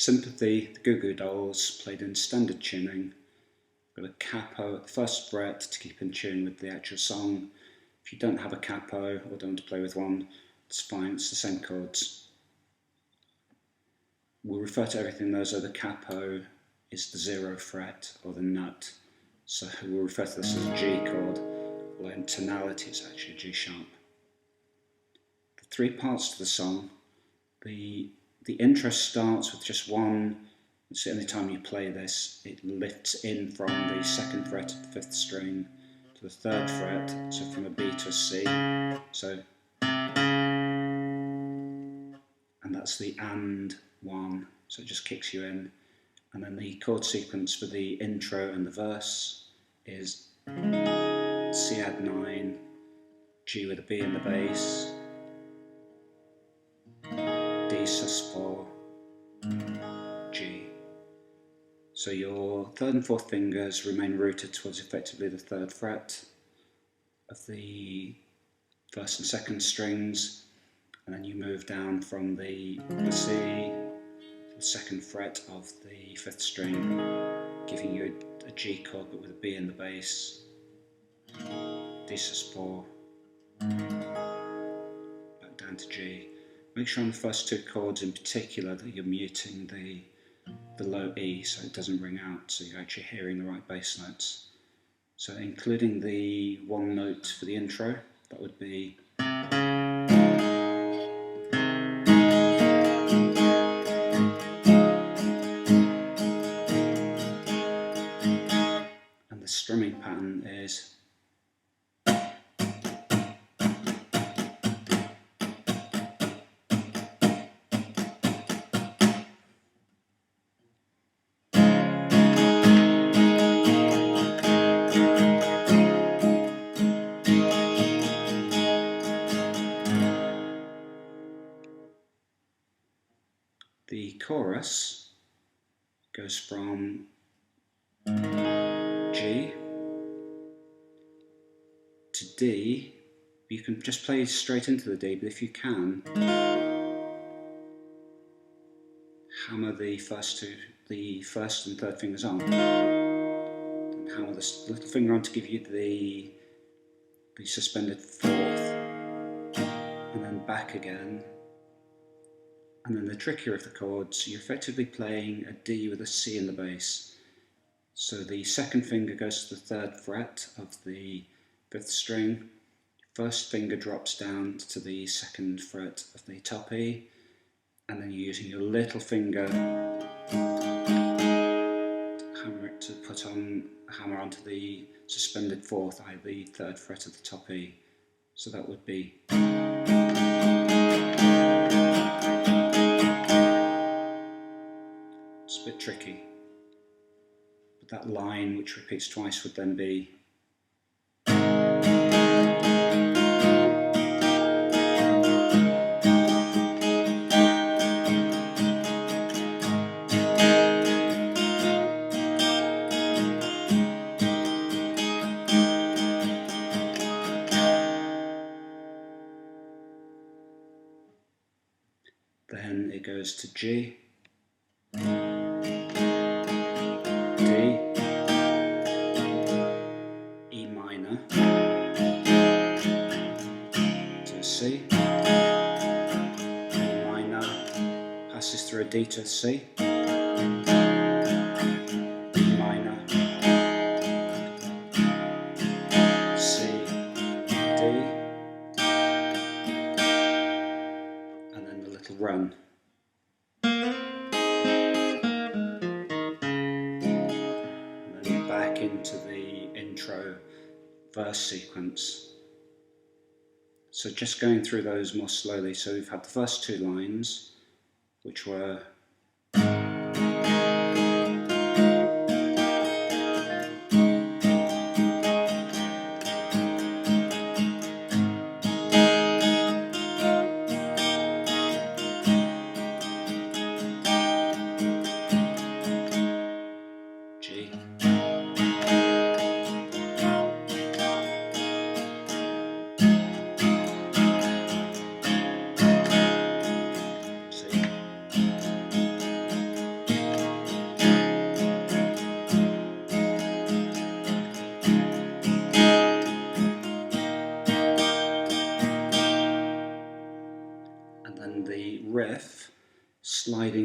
Sympathy, the Goo Goo Dolls, played in standard tuning. Got a capo at the first fret to keep in tune with the actual song. If you don't have a capo or don't want to play with one, it's fine, it's the same chords. We'll refer to everything those are the capo is the 0 fret or the nut. So we'll refer to this as a G chord, although in tonality it's actually a G sharp. The three parts to the song. The intro starts with just one. It's the only time you play this, it lifts in from the 2nd fret of the 5th string to the 3rd fret, so from a B to a C. So, and that's the and one, so it just kicks you in. And then the chord sequence for the intro and the verse is C add 9, G with a B in the bass, D sus4, G. So your 3rd and 4th fingers remain rooted towards effectively the 3rd fret of the 1st and 2nd strings, and then you move down from the C to the 2nd fret of the 5th string, giving you a G chord but with a B in the bass, D sus4, back down to G. Make sure on the first two chords in particular that you're muting the low E so it doesn't ring out, so you're actually hearing the right bass notes. So including the one note for the intro, that would be and the strumming pattern is the chorus goes from G to D. You can just play straight into the D, but if you can, hammer the first and 3rd fingers on, and hammer the little finger on to give you the suspended 4th, and then back again. And then the trickier of the chords, you're effectively playing a D with a C in the bass. So the 2nd finger goes to the 3rd fret of the 5th string, 1st finger drops down to the 2nd fret of the top E, and then you're using your little finger to put on a hammer onto the suspended 4th, i.e. the 3rd fret of the top E. So that would be. It's a bit tricky, but that line which repeats twice would then be then it goes to G, D, E minor, to a C, E minor, passes through a D to a C, E minor, C, D, and then the little run. Back into the intro verse sequence. So just going through those more slowly. So we've had the first two lines, which were G, C,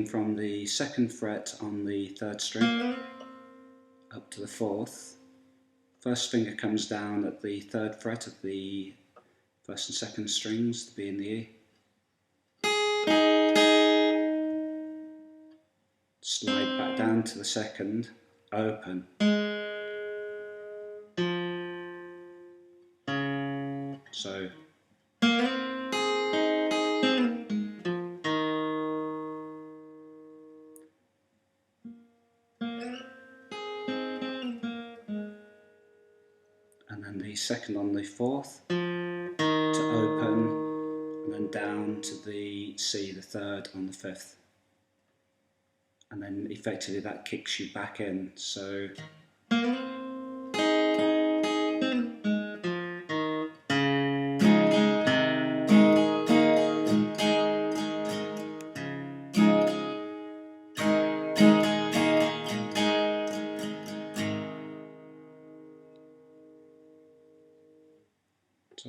from the 2nd fret on the 3rd string up to the 4th. First finger comes down at the 3rd fret of the 1st and 2nd strings, the B and the E. Slide back down to the 2nd, open. So and then the 2nd on the 4th to open, and then down to the C, the 3rd on the 5th. And then effectively that kicks you back in. So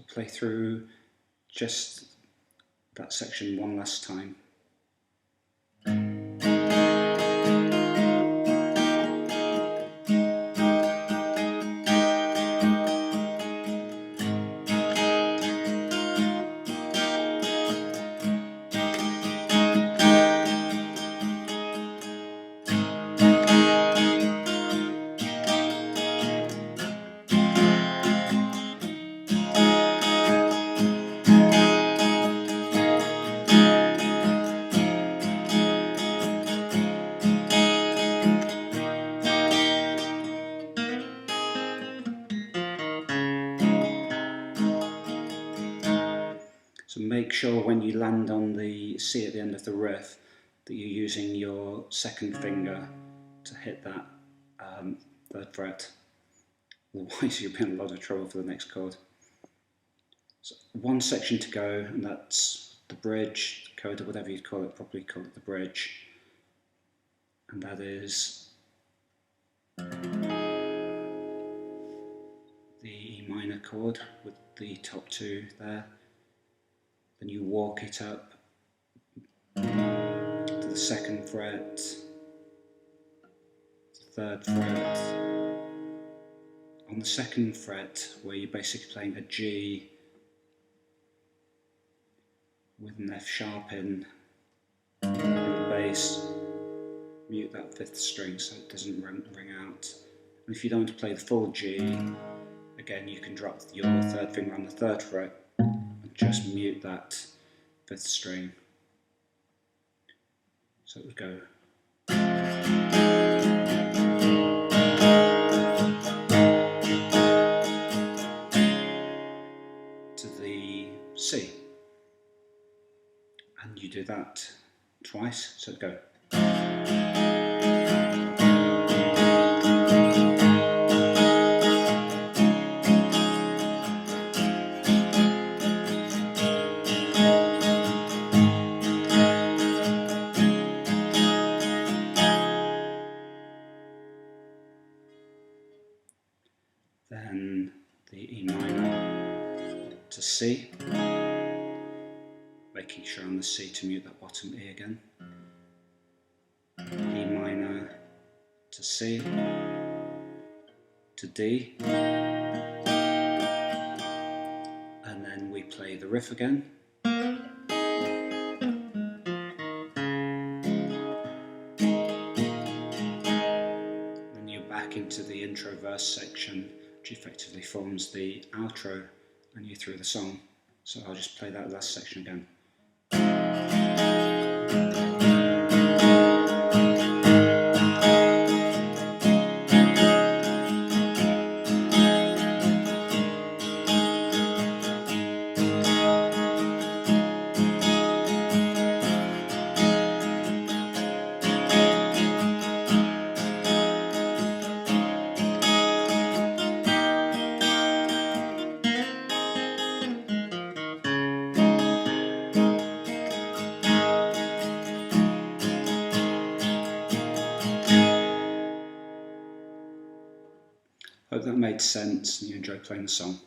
play through just that section one last time. So make sure when you land on the C at the end of the riff that you're using your 2nd finger to hit that 3rd fret. Otherwise you'll be in a lot of trouble for the next chord. So one section to go, and that's the bridge, coda, whatever you call it, probably call it the bridge. And that is the E minor chord with the top 2 there. Then you walk it up to the 2nd fret, the 3rd fret. On the 2nd fret, where you're basically playing a G with an F sharp in the bass, mute that 5th string so it doesn't ring out. And if you don't want to play the full G, again you can drop your 3rd finger on the 3rd fret and just mute that 5th string. So it would go to the C, and you do that twice, so it'd go. Then the E minor to C, making sure on the C to mute that bottom E again. E minor to C, to D, and then we play the riff again. Then you're back into the intro verse section, which effectively forms the outro, and you're through the song. So I'll just play that last section again. Hope that made sense and you enjoyed playing the song.